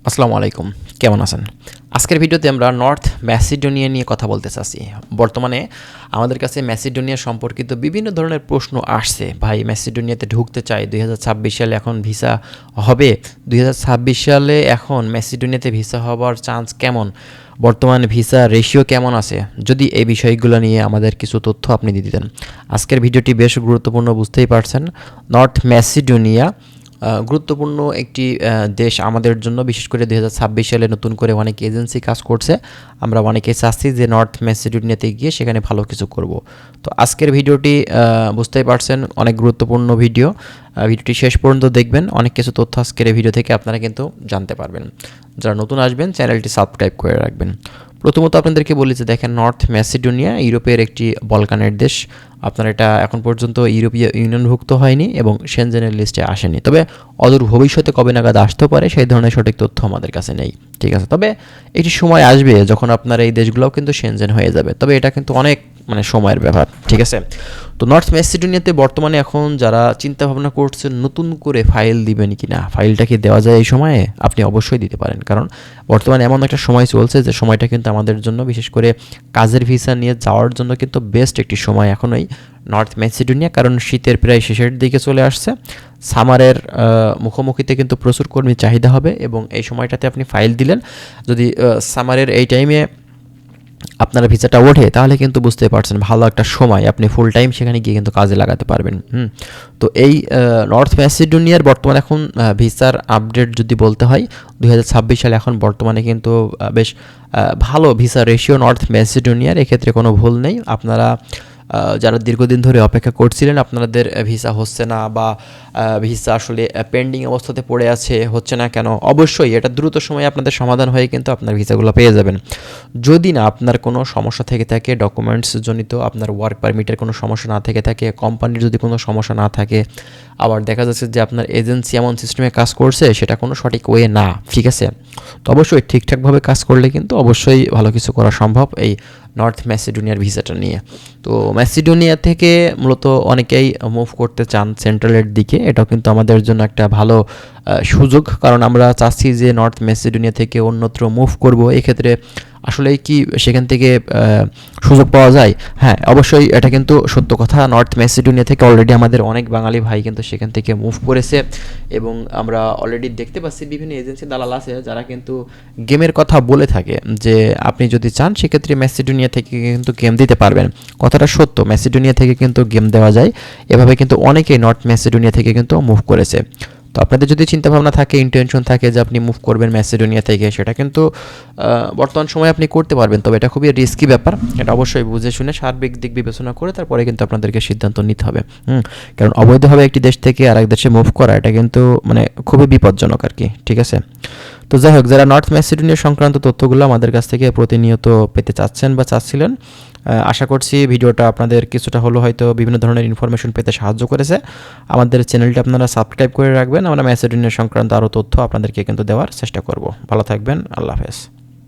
আসসালামু আলাইকুম, কেমন আছেন? আজকের ভিডিওতে আমরা নর্থ ম্যাসিডোনিয়া নিয়ে কথা বলতে চাচ্ছি। বর্তমানে আমাদের কাছে ম্যাসিডোনিয়া সম্পর্কিত বিভিন্ন ধরনের প্রশ্ন আসছে। ভাই, ম্যাসিডোনিয়াতে ঢুকতে চাই, 2026 সালে এখন ভিসা হবে। 2026 সালে এখন ম্যাসিডোনিয়াতে ভিসা হওয়ার চান্স কেমন? বর্তমান ভিসা রেশিও কেমন আছে? যদি এই বিষয়গুলো নিয়ে আমাদের কিছু তথ্য আপনি দিয়ে দিতেন। আজকের ভিডিওটি বেশ গুরুত্বপূর্ণ, বুঝতেই পারছেন। নর্থ ম্যাসিডোনিয়া গুরুত্বপূর্ণ একটি দেশ আমাদের জন্য, বিশেষ করে 2026 সালে নতুন করে অনেক এজেন্সি কাজ করছে। আমরা অনেকেই চাচ্ছি যে নর্থ ম্যাসিডোনিয়াতে গিয়ে সেখানে ভালো কিছু করব। তো আজকের ভিডিওটি বুঝতেই পারছেন অনেক গুরুত্বপূর্ণ ভিডিও। ভিডিওটি শেষ পর্যন্ত দেখবেন, অনেক কিছু তথ্য আজকের এই ভিডিও থেকে আপনারা কিন্তু জানতে পারবেন। যারা নতুন আসবেন চ্যানেলটি সাবস্ক্রাইব করে রাখবেন। প্রথমত আপনাদেরকে বলি যে দেখেন, নর্থ ম্যাসিডোনিয়া ইউরোপের একটি বলকানের দেশ। আপনার এটা এখন পর্যন্ত ইউরোপীয় ইউনিয়নভুক্ত হয়নি এবং সেনজেনের লিস্টে আসেনি। তবে অদূর ভবিষ্যতে কবে নাগাদ আসতেও পারে, সেই ধরনের সঠিক তথ্য আমাদের কাছে নেই। ঠিক আছে, তবে একটি সময় আসবে যখন আপনার এই দেশগুলোও কিন্তু সেনজেন হয়ে যাবে। তবে এটা কিন্তু অনেক সময়ের ব্যাপার। ঠিক আছে, তো নর্থ ম্যাসিডোনিয়াতে বর্তমানে এখন যারা চিন্তা ভাবনা করছেন নতুন করে ফাইল দিবেন কি না, ফাইলটা কি দেওয়া যায় এই সময়ে, আপনি অবশ্যই দিতে পারেন। কারণ বর্তমানে এমন একটা সময় চলছে যে সময়টা কিন্তু আমাদের জন্য, বিশেষ করে কাজের ভিসা নিয়ে যাওয়ার জন্য কিন্তু বেস্ট একটি সময় এখনই নর্থ ম্যাসিডোনিয়া। কারণ শীতের প্রায় শেষের দিকে চলে আসছে, সামারের মুখোমুখিতে কিন্তু প্রচুর কর্মী চাহিদা হবে এবং এই সময়টাতে আপনি ফাইল দিলেন, যদি সামারের এই টাইমে আপনার ভিসাটা ওঠে তাহলে কিন্তু বুঝতে পারছেন ভালো একটা সময়, আপনি ফুল টাইম সেখানে গিয়ে কিন্তু কাজে লাগাতে পারবেন। তো এই নর্থ ম্যাসিডোনিয়ার বর্তমানে এখন ভিসার আপডেট যদি বলতে হয়, 2026 সালে এখন বর্তমানে কিন্তু বেশ ভালো ভিসা রেশিও নর্থ ম্যাসিডোনিয়ার, এক্ষেত্রে কোনো ভুল নেই। আপনারা যারা দীর্ঘদিন ধরে অপেক্ষা করছিলেন, আপনাদের ভিসা হচ্ছে না বা ভিসা আসলে পেন্ডিং অবস্থাতে পড়ে আছে, হচ্ছে না কেন, অবশ্যই এটা দ্রুত সময়ে আপনাদের সমাধান হয়ে কিন্তু আপনার ভিসাগুলো পেয়ে যাবেন। যদি না আপনার কোনো সমস্যা থেকে থাকে, ডকুমেন্টস জনিত আপনার ওয়ার্ক পারমিটের কোনো সমস্যা না থেকে থাকে, কোম্পানির যদি কোনো সমস্যা না থাকে, আবার দেখা যাচ্ছে যে আপনার এজেন্সি এমন সিস্টেমে কাজ করছে সেটা কোনো সঠিক ওয়ে না, ঠিক আছে, তো অবশ্যই ঠিকঠাকভাবে কাজ করলে কিন্তু অবশ্যই ভালো কিছু করা সম্ভব এই নর্থ ম্যাসিডোনিয়ার ভিসাটা নিয়ে। তো ম্যাসিডোনিয়া থেকে মূলত অনেকেই মুভ করতে চান সেন্ট্রালের দিকে, এটাও কিন্তু আমাদের জন্য একটা ভালো সুযোগ। কারণ আমরা চাচ্ছি যে নর্থ ম্যাসিডোনিয়া থেকে অন্যত্র মুভ করব, এক্ষেত্রে আসলে কি সেখান থেকে সুযোগ পাওয়া যায়? হ্যাঁ, অবশ্যই এটা কিন্তু সত্য কথা। নর্থ ম্যাসিডোনিয়া থেকে অলরেডি আমাদের অনেক বাঙালি ভাই কিন্তু সেখান থেকে মুভ করেছে এবং আমরা অলরেডি দেখতে পাচ্ছি বিভিন্ন এজেন্সি দালাল আছে যারা কিন্তু গেমের কথা বলে থাকে যে আপনি যদি চান সেক্ষেত্রে ম্যাসিডোনিয়া থেকে কিন্তু গেম দিতে পারবেন। কথাটা সত্য, ম্যাসিডোনিয়া থেকে কিন্তু গেম দেওয়া যায়। এভাবে কিন্তু অনেকেই নর্থ ম্যাসিডোনিয়া থেকে কিন্তু মুভ করেছে। তো আপনাদের যদি চিন্তাভাবনা থাকে, ইন্টেনশন থাকে যে আপনি মুভ করবেন ম্যাসিডোনিয়া থেকে, সেটা কিন্তু বর্তমান সময়ে আপনি করতে পারবেন। তবে এটা খুবই রিস্কি ব্যাপার, এটা অবশ্যই বুঝে শুনে সার্বিক দিক বিবেচনা করে তারপরে কিন্তু আপনাদেরকে সিদ্ধান্ত নিতে হবে। কারণ অবৈধভাবে একটি দেশ থেকে আরেক দেশে মুভ করা এটা কিন্তু খুবই বিপজ্জনক আর কি। ঠিক আছে, তো যাই হোক, যারা নর্থ ম্যাসিডোনিয়া সংক্রান্ত তথ্যগুলো আমাদের কাছ থেকে প্রতিনিয়ত পেতে চাচ্ছেন বা চাচ্ছিলেন, আশা করছি ভিডিওটা আপনাদের কিছুটা হলো হয়তো বিভিন্ন ধরনের ইনফরমেশন পেতে সাহায্য করেছে। আমাদের চ্যানেলটি আপনারা সাবস্ক্রাইব করে রাখবেন, আমরা ম্যাসিডোনিয়া সংক্রান্ত আরও তথ্য আপনাদেরকে কিন্তু দেওয়ার চেষ্টা করব। ভালো থাকবেন, আল্লাহ হাফেজ।